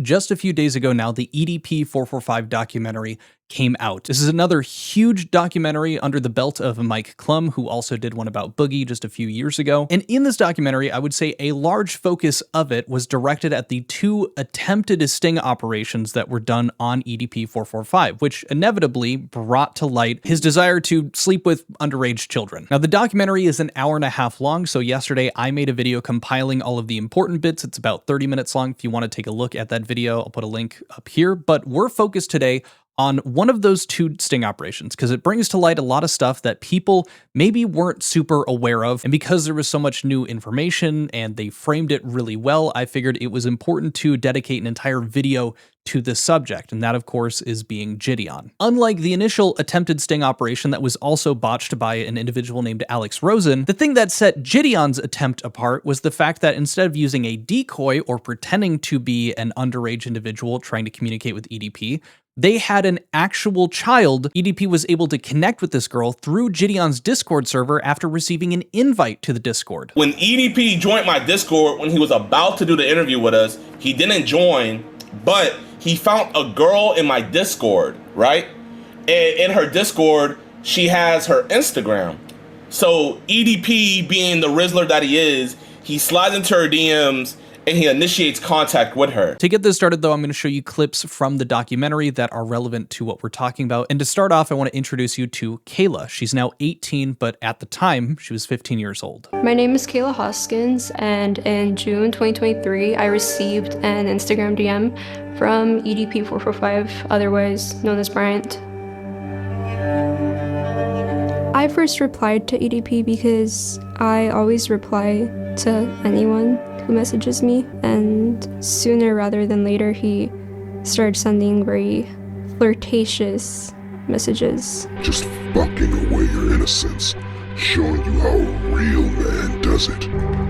Just a few days ago now, the EDP445 documentary came out. This is another huge documentary under the belt of Mike Klum, who also did one about Boogie just a few years ago. And in this documentary, I would say a large focus of it was directed at the two attempted sting operations that were done on EDP445, which inevitably brought to light his desire to sleep with underage children. Now, the documentary is an hour and a half long, so yesterday I made a video compiling all of the important bits. It's about 30 minutes long. If you want to take a look at that video, I'll put a link up here. But we're focused today on one of those two sting operations because it brings to light a lot of stuff that people maybe weren't super aware of. And because there was so much new information and they framed it really well, I figured it was important to dedicate an entire video to this subject, and that of course is being JiDion. Unlike the initial attempted sting operation that was also botched by an individual named Alex Rosen, the thing that set JiDion's attempt apart was the fact that instead of using a decoy or pretending to be an underage individual trying to communicate with EDP, they had an actual child. EDP was able to connect with this girl through JiDion's Discord server after receiving an invite to the Discord. When EDP joined my Discord, when he was about to do the interview with us, he didn't join, but he found a girl in my Discord, right? And in her Discord, she has her Instagram. So EDP, being the Rizzler that he is, he slides into her DMs and he initiates contact with her. To get this started though, I'm going to show you clips from the documentary that are relevant to what we're talking about. And to start off, I want to introduce you to Kayla. She's now 18, but at the time, she was 15 years old. My name is Kayla Hoskins, and in June 2023, I received an Instagram DM from EDP445, otherwise known as Bryant. I first replied to EDP because I always reply to anyone who messages me, and sooner rather than later he started sending very flirtatious messages. Just fucking away your innocence, showing you how a real man does it.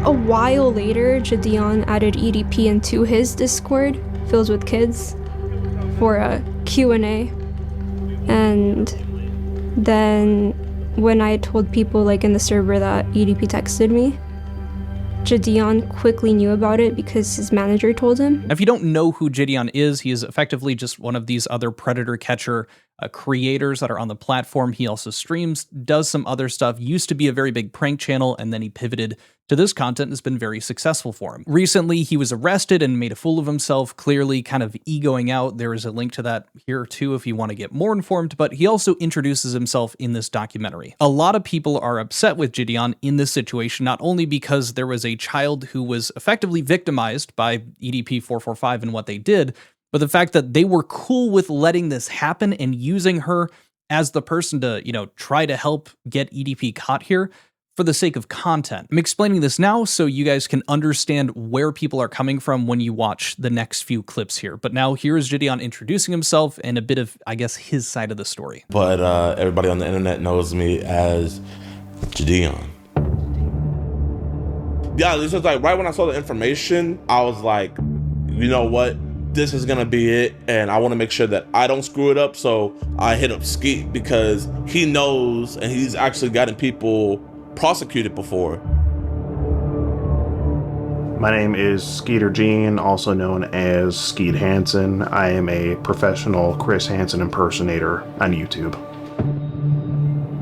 A while later, JiDion added EDP into his Discord filled with kids for a Q&A, and then when I told people like in the server that EDP texted me, JiDion quickly knew about it because his manager told him. Now, if you don't know who JiDion is, he is effectively just one of these other predator catcher creators that are on the platform. He also streams, does some other stuff, used to be a very big prank channel, and then he pivoted to this content and has been very successful for him. Recently, he was arrested and made a fool of himself, clearly kind of egoing out. There is a link to that here too if you want to get more informed, but he also introduces himself in this documentary. A lot of people are upset with JiDion in this situation, not only because there was a child who was effectively victimized by EDP445 and what they did, but the fact that they were cool with letting this happen and using her as the person to, try to help get EDP caught here for the sake of content. I'm explaining this now so you guys can understand where people are coming from when you watch the next few clips here. But now here is JiDion introducing himself and a bit of, I guess, his side of the story. But everybody on the internet knows me as JiDion. Yeah, this is like right when I saw the information, I was like, you know what? This is gonna be it, and I want to make sure that I don't screw it up. So I hit up Skeet because he knows, and he's actually gotten people prosecuted before. My name is Skeeter Jean, also known as Skeet Hansen. I am a professional Chris Hansen impersonator on YouTube.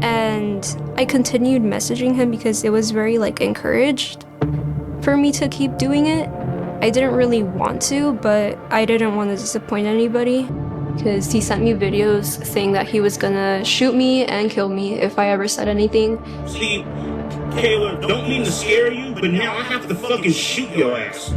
And I continued messaging him because it was very encouraged for me to keep doing it. I didn't really want to, but I didn't want to disappoint anybody because he sent me videos saying that he was gonna shoot me and kill me if I ever said anything. See, Kayla, don't mean to scare you, but now I have to fucking shoot your ass.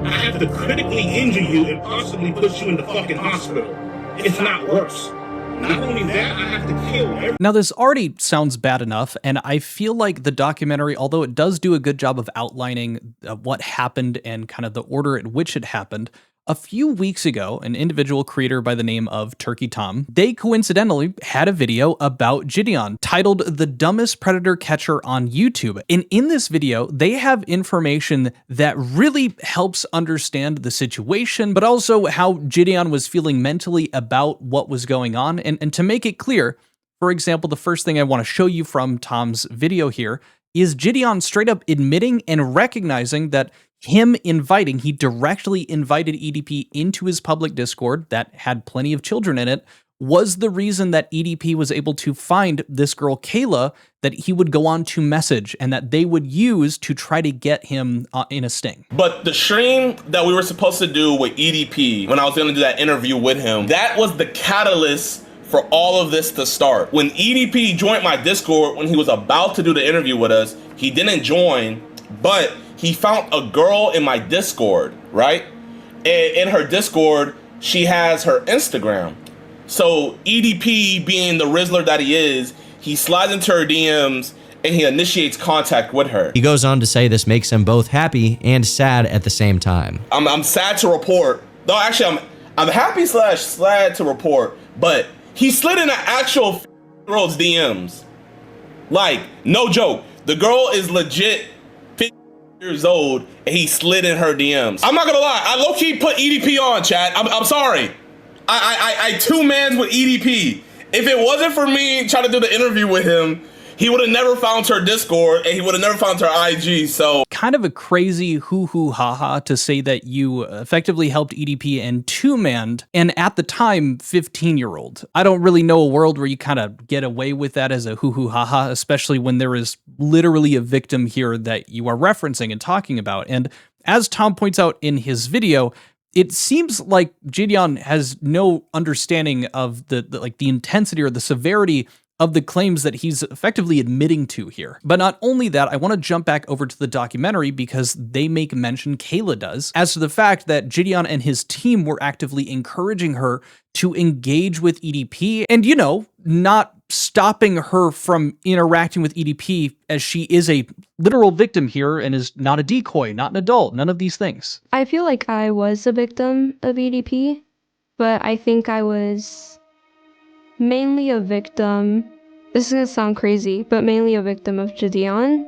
I have to critically injure you and possibly put you in the fucking hospital. If not worse. Not only that, I have to kill everyone. Now, this already sounds bad enough, and I feel like the documentary, although it does do a good job of outlining what happened and kind of the order at which it happened, a few weeks ago, an individual creator by the name of Turkey Tom, they coincidentally had a video about JiDion titled The Dumbest Predator Catcher on YouTube. And in this video, they have information that really helps understand the situation, but also how JiDion was feeling mentally about what was going on. And to make it clear, for example, the first thing I want to show you from Tom's video here is JiDion straight up admitting and recognizing that he directly invited EDP into his public Discord that had plenty of children in it, was the reason that EDP was able to find this girl, Kayla, that he would go on to message and that they would use to try to get him in a sting. But the stream that we were supposed to do with EDP, when I was gonna do that interview with him, that was the catalyst for all of this to start. When EDP joined my Discord, when he was about to do the interview with us, he didn't join, but he found a girl in my Discord, right? And in her Discord, she has her Instagram. So EDP, being the Rizzler that he is, he slides into her DMs and he initiates contact with her. He goes on to say this makes them both happy and sad at the same time. I'm sad to report. No, actually, I'm happy / sad to report, but he slid in an actual girl's DMs. Like, no joke. The girl is legit 50 years old and he slid in her DMs. I'm not gonna lie, I low-key put EDP on, chat. I'm sorry. I two-mans with EDP. If it wasn't for me trying to do the interview with him, he would have never found her Discord and he would have never found her IG, so. Kind of a crazy hoo-hoo ha-ha to say that you effectively helped EDP and two-manned, and at the time, 15-year-old. I don't really know a world where you kind of get away with that as a hoo-hoo ha-ha, especially when there is literally a victim here that you are referencing and talking about. And as Tom points out in his video, it seems like JiDion has no understanding of the intensity or the severity of the claims that he's effectively admitting to here. But not only that, I want to jump back over to the documentary because they make mention, Kayla does, as to the fact that JiDion and his team were actively encouraging her to engage with EDP and, you know, not stopping her from interacting with EDP as she is a literal victim here and is not a decoy, not an adult, none of these things. I feel like I was a victim of EDP, but I think I was mainly a victim, this is gonna sound crazy, but mainly a victim of JiDion,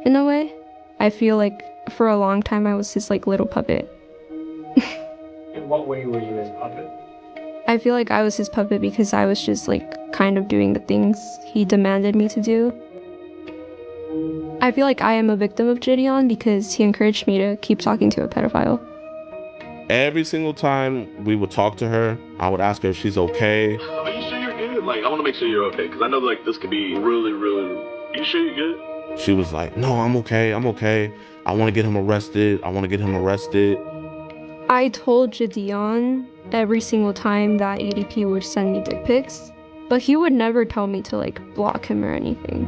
in a way. I feel like for a long time I was his like little puppet. In what way were you his puppet? I feel like I was his puppet because I was just like kind of doing the things he demanded me to do. I feel like I am a victim of JiDion because he encouraged me to keep talking to a pedophile. Every single time we would talk to her, I would ask her if she's okay. Are you sure you're good? Like, I want to make sure you're okay, because I know like this could be really, really. You sure you're good? She was like, no, I'm okay, I'm okay. I want to get him arrested. I want to get him arrested. I told JiDion every single time that EDP would send me dick pics, but he would never tell me to like block him or anything.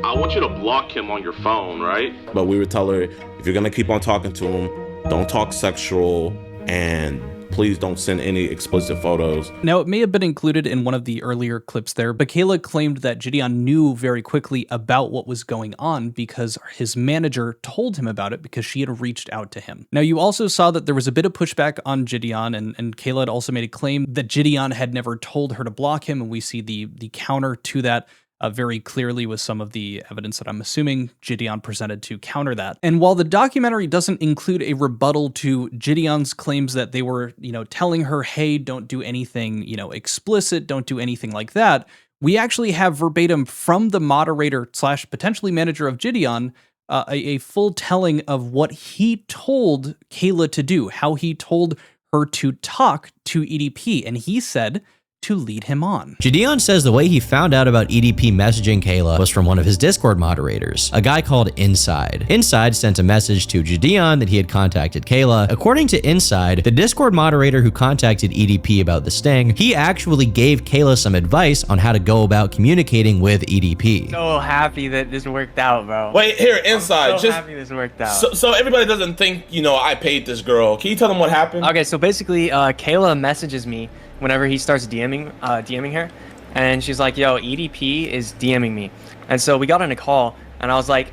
I want you to block him on your phone, right? But we would tell her, if you're gonna keep on talking to him, don't talk sexual, and please don't send any explicit photos. Now, it may have been included in one of the earlier clips there, but Kayla claimed that JiDion knew very quickly about what was going on because his manager told him about it because she had reached out to him. Now, you also saw that there was a bit of pushback on JiDion, and Kayla had also made a claim that JiDion had never told her to block him, and we see the counter to that very clearly with some of the evidence that I'm assuming JiDion presented to counter that. And while the documentary doesn't include a rebuttal to JiDion's claims that they were, you know, telling her, hey, don't do anything, you know, explicit, don't do anything like that, we actually have verbatim from the moderator / potentially manager of JiDion, a full telling of what he told Kayla to do, how he told her to talk to EDP. And he said to lead him on. JiDion says the way he found out about EDP messaging Kayla was from one of his Discord moderators, a guy called Inside. Inside sent a message to JiDion that he had contacted Kayla. According to Inside, the Discord moderator who contacted EDP about the sting, he actually gave Kayla some advice on how to go about communicating with EDP. So happy that this worked out, bro. Wait, here, Inside. I'm so just happy this worked out. So everybody doesn't think, you know, I paid this girl. Can you tell them what happened? Okay, so basically, Kayla messages me whenever he starts DMing her, and she's like, yo, EDP is DMing me. And so we got on a call, and I was like,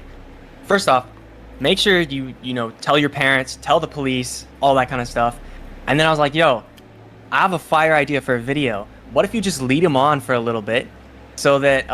first off, make sure you know, tell your parents, tell the police, all that kind of stuff. And then I was like, yo, I have a fire idea for a video. What if you just lead him on for a little bit so that,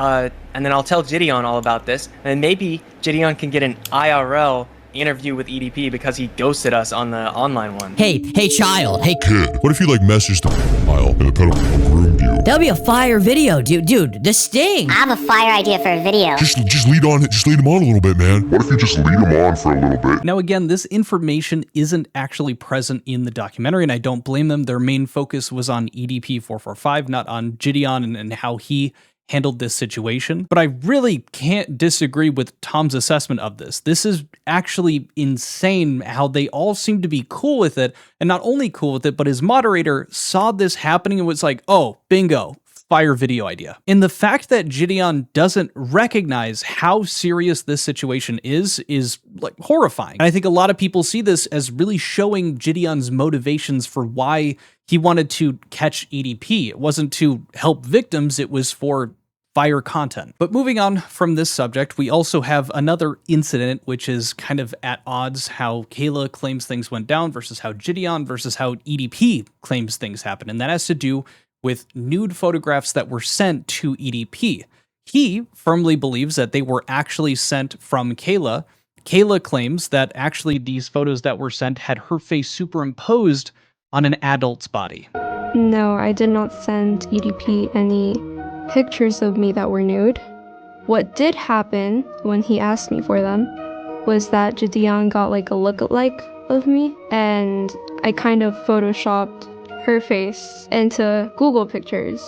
and then I'll tell JiDion all about this, and then maybe JiDion can get an IRL interview with EDP because he ghosted us on the online one. Hey, child. Hey, Kid, what if you like messaged the file and the pedophile groomed you? that'll be a fire video, dude. This stings. I have a fire idea for a video. Just lead him on a little bit, man. What if you just lead him on for a little bit? Now, again, this information isn't actually present in the documentary, and I don't blame them. Their main focus was on EDP445, not on JiDion and how he handled this situation. But I really can't disagree with Tom's assessment of this. This is actually insane how they all seem to be cool with it, and not only cool with it, but his moderator saw this happening and was like, oh, bingo, fire video idea. And the fact that JiDion doesn't recognize how serious this situation is like horrifying. And I think a lot of people see this as really showing JiDion's motivations for why he wanted to catch EDP. It wasn't to help victims, it was for fire content. But moving on from this subject, we also have another incident which is kind of at odds, how Kayla claims things went down versus how JiDion versus how EDP claims things happened. And that has to do with nude photographs that were sent to EDP. He firmly believes that they were actually sent from Kayla. Kayla claims that actually these photos that were sent had her face superimposed on an adult's body. No, I did not send EDP any pictures of me that were nude. What did happen when he asked me for them was that JiDion got like a lookalike of me, and I kind of photoshopped her face into Google pictures.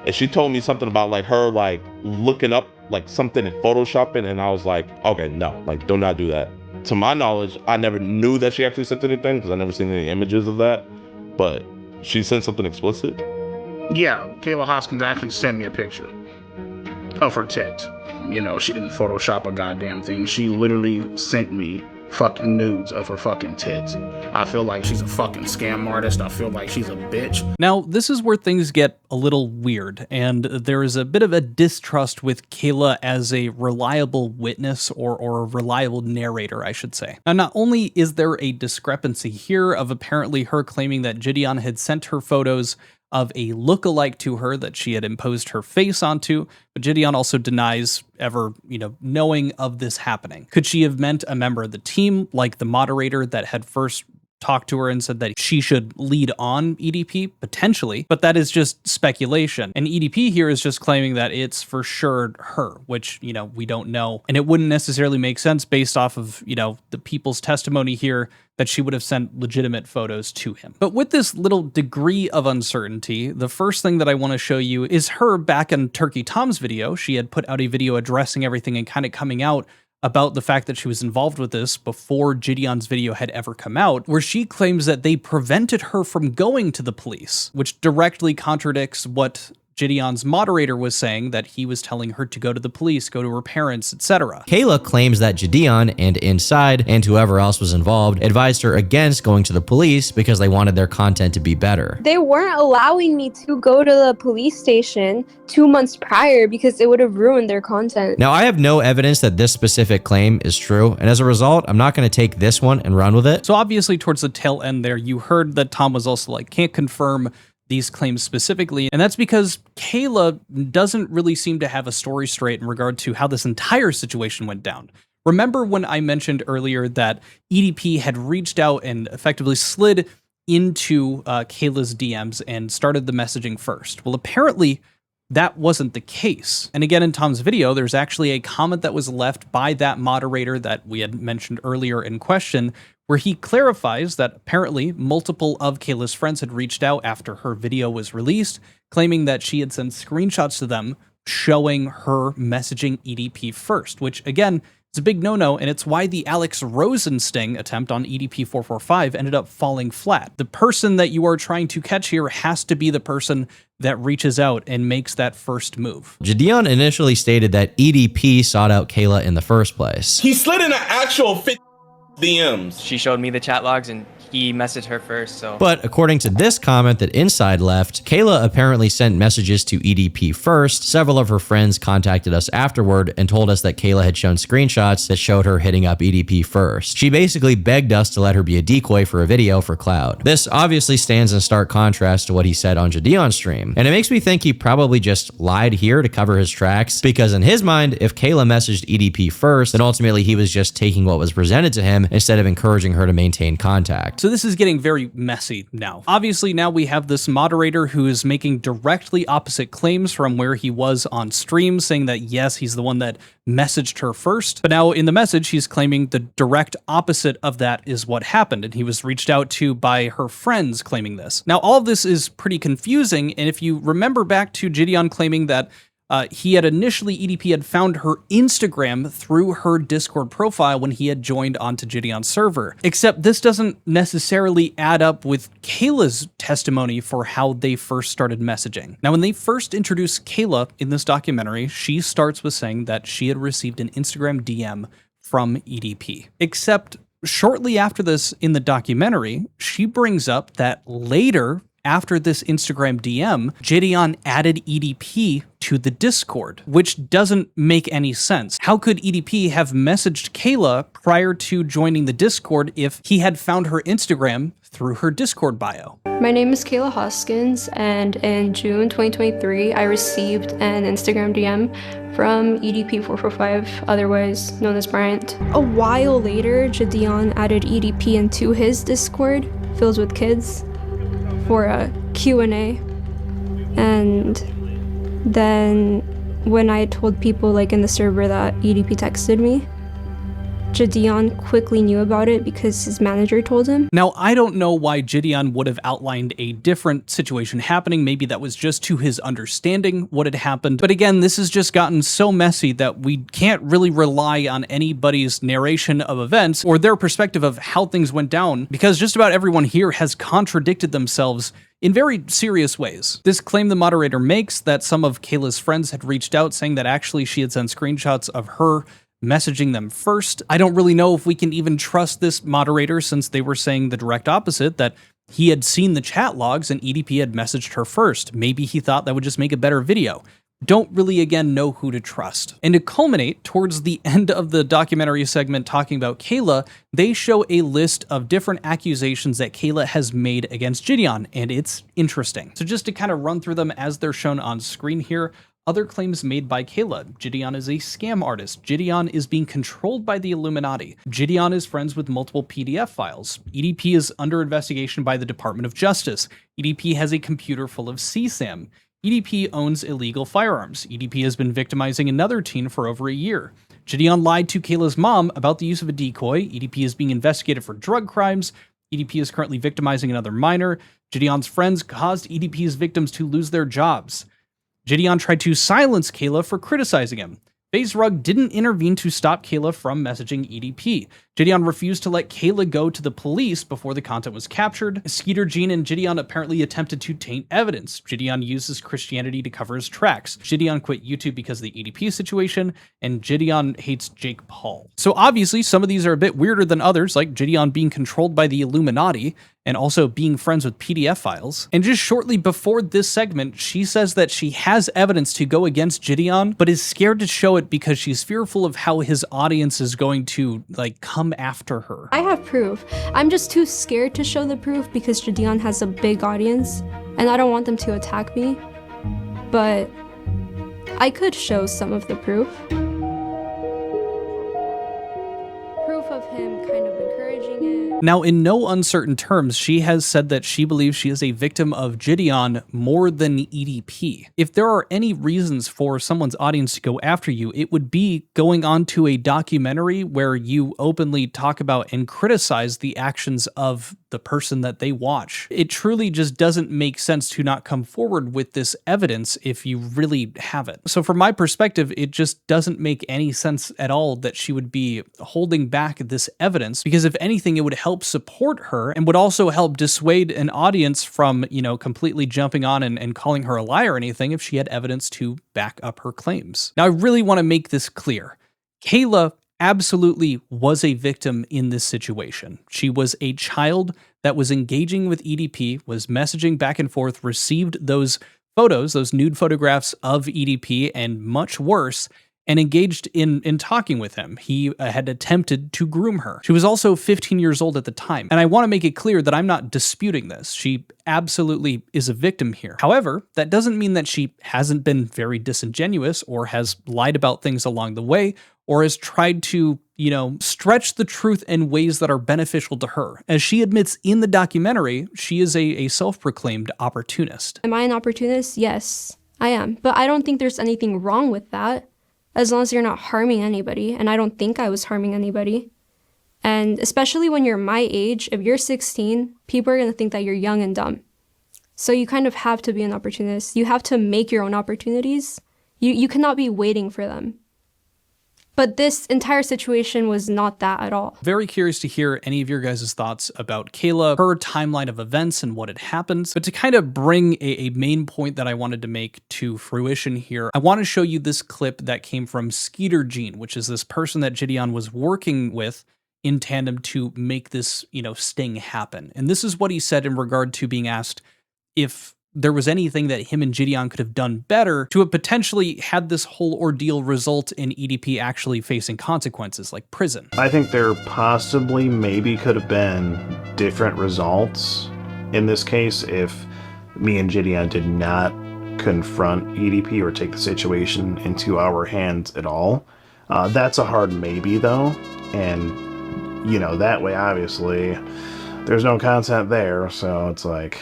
And she told me something about like her like looking up like something in photoshopping, and I was like, okay, no, like do not do that. To my knowledge, I never knew that she actually sent anything because I never seen any images of that, but she sent something explicit. Yeah, Kayla Hoskins actually sent me a picture of her tits. You know, she didn't Photoshop a goddamn thing. She literally sent me fucking nudes of her fucking tits. I feel like she's a fucking scam artist. I feel like she's a bitch. Now, this is where things get a little weird, and there is a bit of a distrust with Kayla as a reliable witness or a reliable narrator, I should say. Now, not only is there a discrepancy here of apparently her claiming that JiDion had sent her photos of a lookalike to her that she had imposed her face onto, but JiDion also denies ever, knowing of this happening. Could she have meant a member of the team, like the moderator that had first talked to her and said that she should lead on EDP? Potentially, but that is just speculation. And EDP here is just claiming that it's for sure her, which, we don't know. And it wouldn't necessarily make sense based off of, the people's testimony here that she would have sent legitimate photos to him. But with this little degree of uncertainty, the first thing that I want to show you is her back in Turkey Tom's video. She had put out a video addressing everything and kind of coming out about the fact that she was involved with this before JiDion's video had ever come out, where she claims that they prevented her from going to the police, which directly contradicts what JiDion's moderator was saying, that he was telling her to go to the police, go to her parents, etc. Kayla claims that JiDion and Inside and whoever else was involved advised her against going to the police because they wanted their content to be better. They weren't allowing me to go to the police station 2 months prior because it would have ruined their content. Now, I have no evidence that this specific claim is true, and as a result, I'm not going to take this one and run with it. So obviously towards the tail end there, you heard that Tom was also like, can't confirm these claims specifically, and that's because Kayla doesn't really seem to have a story straight in regard to how this entire situation went down. Remember when I mentioned earlier that EDP had reached out and effectively slid into Kayla's DMs and started the messaging first? Well, apparently that wasn't the case. And again, in Tom's video, there's actually a comment that was left by that moderator that we had mentioned earlier in question, where he clarifies that apparently multiple of Kayla's friends had reached out after her video was released, claiming that she had sent screenshots to them showing her messaging EDP first, which again, is a big no-no, and it's why the Alex Rosen sting attempt on EDP445 ended up falling flat. The person that you are trying to catch here has to be the person that reaches out and makes that first move. JiDion initially stated that EDP sought out Kayla in the first place. He slid in an actual DMs. She showed me the chat logs and he messaged her first, so. But according to this comment that Inside left, Kayla apparently sent messages to EDP first. Several of her friends contacted us afterward and told us that Kayla had shown screenshots that showed her hitting up EDP first. She basically begged us to let her be a decoy for a video for clout. This obviously stands in stark contrast to what he said on JiDion's stream, and it makes me think he probably just lied here to cover his tracks, because in his mind, if Kayla messaged EDP first, then ultimately he was just taking what was presented to him instead of encouraging her to maintain contact. So this is getting very messy now. Obviously now we have this moderator who is making directly opposite claims from where he was on stream, saying that yes, he's the one that messaged her first, but now in the message he's claiming the direct opposite of that is what happened, and he was reached out to by her friends claiming this. Now all of this is pretty confusing, and if you remember back to JiDion claiming that he had initially, EDP had found her Instagram through her Discord profile when he had joined onto JiDion's server. Except this doesn't necessarily add up with Kayla's testimony for how they first started messaging. Now, when they first introduced Kayla in this documentary, she starts with saying that she had received an Instagram DM from EDP. Except shortly after this in the documentary, she brings up that later, after this Instagram DM, JiDion added EDP to the Discord, which doesn't make any sense. How could EDP have messaged Kayla prior to joining the Discord if he had found her Instagram through her Discord bio? My name is Kayla Hoskins, and in June 2023, I received an Instagram DM from EDP445, otherwise known as Bryant. A while later, JiDion added EDP into his Discord, filled with kids, for a Q&A, and then when I told people like in the server that EDP texted me, JiDion quickly knew about it because his manager told him. Now, I don't know why JiDion would have outlined a different situation happening. Maybe that was just to his understanding what had happened. But again, this has just gotten so messy that we can't really rely on anybody's narration of events or their perspective of how things went down, because just about everyone here has contradicted themselves in very serious ways. This claim the moderator makes that some of Kayla's friends had reached out saying that actually she had sent screenshots of her messaging them first. I don't really know if we can even trust this moderator, since they were saying the direct opposite, that he had seen the chat logs and EDP had messaged her first. Maybe he thought that would just make a better video. Don't really, again, know who to trust. And to culminate, towards the end of the documentary segment talking about Kayla, they show a list of different accusations that Kayla has made against JiDion, and it's interesting. So just to kind of run through them as they're shown on screen here. Other claims made by Kayla. JiDion is a scam artist. JiDion is being controlled by the Illuminati. JiDion is friends with multiple PDF files. EDP is under investigation by the Department of Justice. EDP has a computer full of CSAM. EDP owns illegal firearms. EDP has been victimizing another teen for over a year. JiDion lied to Kayla's mom about the use of a decoy. EDP is being investigated for drug crimes. EDP is currently victimizing another minor. JiDion's friends caused EDP's victims to lose their jobs. JiDion tried to silence Kayla for criticizing him. FaZe Rug didn't intervene to stop Kayla from messaging EDP. JiDion refused to let Kayla go to the police before the content was captured. Skeeter Jean and JiDion apparently attempted to taint evidence. JiDion uses Christianity to cover his tracks. JiDion quit YouTube because of the EDP situation, and JiDion hates Jake Paul. So obviously some of these are a bit weirder than others, like JiDion being controlled by the Illuminati, and also being friends with PDF files. And just shortly before this segment, she says that she has evidence to go against JiDion, but is scared to show it because she's fearful of how his audience is going to come after her. I have proof. I'm just too scared to show the proof because JiDion has a big audience and I don't want them to attack me. But I could show some of the proof. Proof of him kind of encouraging it. Now, in no uncertain terms, she has said that she believes she is a victim of JiDion more than EDP. If there are any reasons for someone's audience to go after you, it would be going on to a documentary where you openly talk about and criticize the actions of the person that they watch. It truly just doesn't make sense to not come forward with this evidence if you really have it. So from my perspective, it just doesn't make any sense at all that she would be holding back this evidence, because if anything, it would help support her and would also help dissuade an audience from, completely jumping on and calling her a liar or anything if she had evidence to back up her claims. Now, I really want to make this clear. Kayla absolutely was a victim in this situation. She was a child that was engaging with EDP, was messaging back and forth, received those photos, those nude photographs of EDP, and much worse, and engaged in talking with him. He had attempted to groom her. She was also 15 years old at the time. And I want to make it clear that I'm not disputing this. She absolutely is a victim here. However, that doesn't mean that she hasn't been very disingenuous or has lied about things along the way or has tried to, stretch the truth in ways that are beneficial to her. As she admits in the documentary, she is a self-proclaimed opportunist. Am I an opportunist? Yes, I am. But I don't think there's anything wrong with that, as long as you're not harming anybody. And I don't think I was harming anybody. And especially when you're my age, if you're 16, people are going to think that you're young and dumb. So you kind of have to be an opportunist. You have to make your own opportunities. You cannot be waiting for them. But this entire situation was not that at all. Very curious to hear any of your guys' thoughts about Kayla, her timeline of events and what had happened. But to kind of bring a main point that I wanted to make to fruition here, I want to show you this clip that came from JiDion, which is this person that JiDion was working with in tandem to make this, sting happen. And this is what he said in regard to being asked if there was anything that him and JiDion could have done better to have potentially had this whole ordeal result in EDP actually facing consequences like prison. I think there possibly maybe could have been different results in this case if me and JiDion did not confront EDP or take the situation into our hands at all. That's a hard maybe though, and that way obviously there's no content there, so it's like,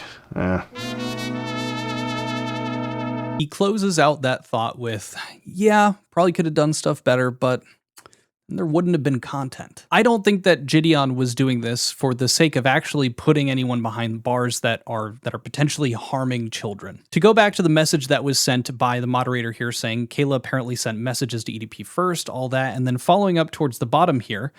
He closes out that thought with, yeah, probably could have done stuff better, but there wouldn't have been content. I don't think that JiDion was doing this for the sake of actually putting anyone behind bars that are potentially harming children. To go back to the message that was sent by the moderator here saying Kayla apparently sent messages to EDP first, all that, and then following up towards the bottom here,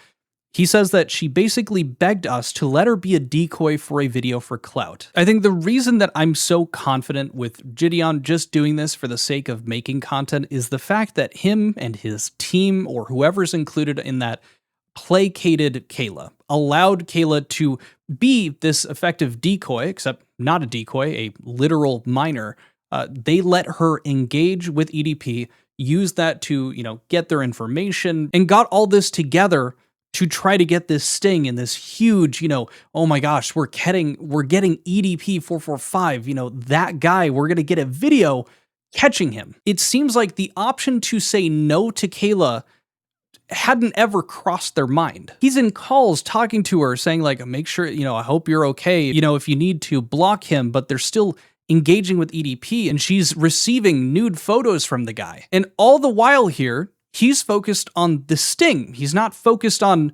he says that she basically begged us to let her be a decoy for a video for clout. I think the reason that I'm so confident with JiDion just doing this for the sake of making content is the fact that him and his team, or whoever's included in that, placated Kayla, allowed Kayla to be this effective decoy, except not a decoy, a literal minor. They let her engage with EDP, use that to, get their information, and got all this together to try to get this sting in this huge, oh my gosh, we're getting EDP445, that guy, we're going to get a video catching him. It seems like the option to say no to Kayla hadn't ever crossed their mind. He's in calls talking to her saying like, make sure, I hope you're okay. If you need to block him, but they're still engaging with EDP and she's receiving nude photos from the guy. And all the while here, he's focused on the sting. He's not focused on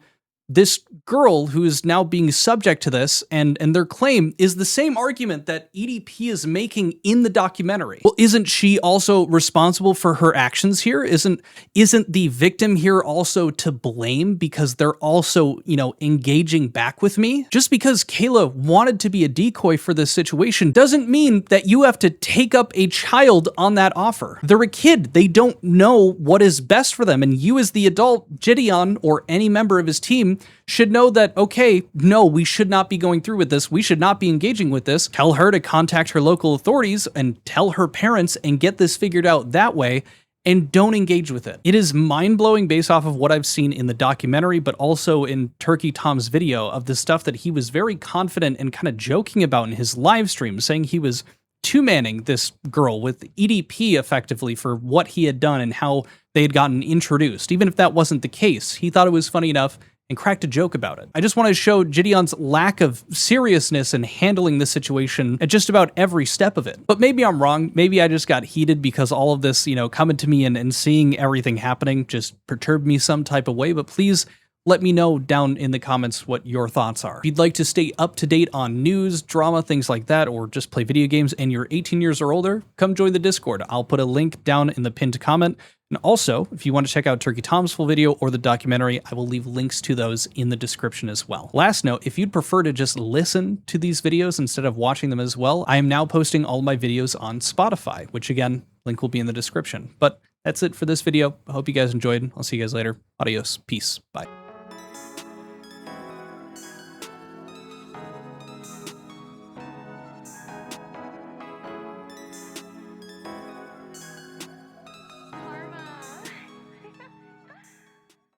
this girl who is now being subject to this, and their claim is the same argument that EDP is making in the documentary. Well, isn't she also responsible for her actions here? Isn't the victim here also to blame because they're also, engaging back with me? Just because Kayla wanted to be a decoy for this situation doesn't mean that you have to take up a child on that offer. They're a kid. They don't know what is best for them, and you as the adult, JiDion, or any member of his team, should know that, okay, no, we should not be going through with this. We should not be engaging with this. Tell her to contact her local authorities and tell her parents and get this figured out that way, and don't engage with it. It is mind-blowing based off of what I've seen in the documentary, but also in Turkey Tom's video of the stuff that he was very confident and kind of joking about in his live stream, saying he was two-manning this girl with EDP effectively for what he had done and how they had gotten introduced. Even if that wasn't the case, he thought it was funny enough and cracked a joke about it. I just want to show JiDion's lack of seriousness in handling this situation at just about every step of it. But maybe I'm wrong. Maybe I just got heated because all of this, coming to me and seeing everything happening just perturbed me some type of way. But please let me know down in the comments what your thoughts are. If you'd like to stay up to date on news, drama, things like that, or just play video games and you're 18 years or older, come join the Discord. I'll put a link down in the pinned comment. And also, if you want to check out Turkey Tom's full video or the documentary, I will leave links to those in the description as well. Last note, if you'd prefer to just listen to these videos instead of watching them as well, I am now posting all my videos on Spotify, which again, link will be in the description. But that's it for this video. I hope you guys enjoyed. I'll see you guys later. Adios. Peace. Bye.